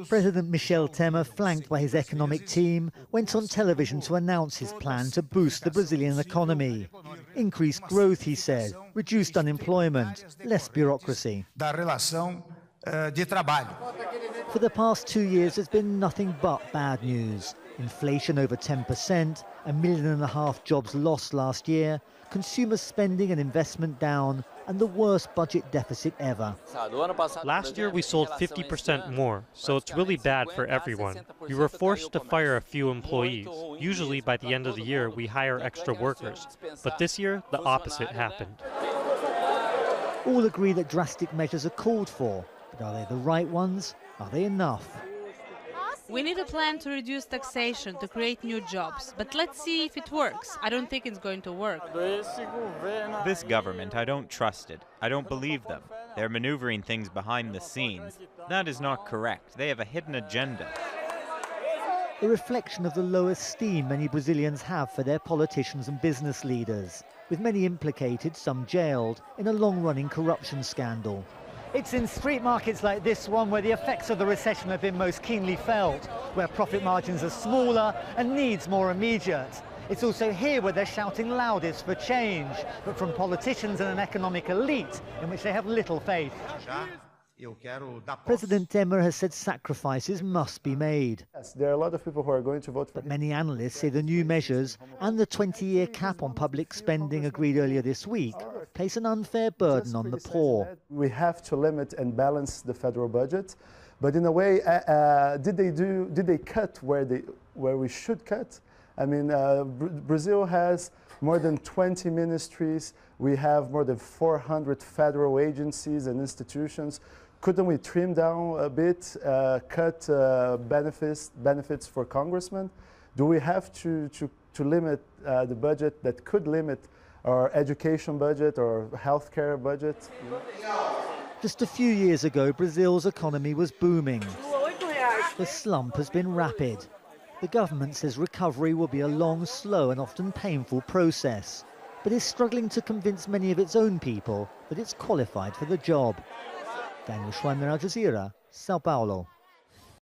President Michel Temer, flanked by his economic team, went on television to announce his plan to boost the Brazilian economy. Increased growth, he said, reduced unemployment, less bureaucracy. For the past 2 years, there's been nothing but bad news. Inflation over 10%, 1.5 million jobs lost last year, consumer spending and investment down, and the worst budget deficit ever. Last year we sold 50% more, so it's really bad for everyone. We were forced to fire a few employees. Usually by the end of the year we hire extra workers, but this year the opposite happened. All agree that drastic measures are called for, but are they the right ones? Are they enough? We need a plan to reduce taxation, to create new jobs. But let's see if it works. I don't think it's going to work. This government, I don't trust it. I don't believe them. They're maneuvering things behind the scenes. That is not correct. They have a hidden agenda. A reflection of the low esteem many Brazilians have for their politicians and business leaders, with many implicated, some jailed, in a long-running corruption scandal. It's in street markets like this one where the effects of the recession have been most keenly felt, where profit margins are smaller and needs more immediate. It's also here where they're shouting loudest for change, but from politicians and an economic elite in which they have little faith. President Temer has said sacrifices must be made. Yes, there are a lot of people who are going to vote for him. But many analysts say the new measures and the 20-year cap on public spending agreed earlier this week place an unfair burden on the poor. We have to limit and balance the federal budget, but in a way, did they cut where we should cut? I mean, Brazil has more than 20 ministries. We have more than 400 federal agencies and institutions. Couldn't we trim down a bit, cut benefits for congressmen? Do we have to limit the budget that could limit our education budget or healthcare budget? Just a few years ago, Brazil's economy was booming. The slump has been rapid. The government says recovery will be a long, slow and often painful process, but is struggling to convince many of its own people that it's qualified for the job. Daniel Schweimer, Al Jazeera, Sao Paulo.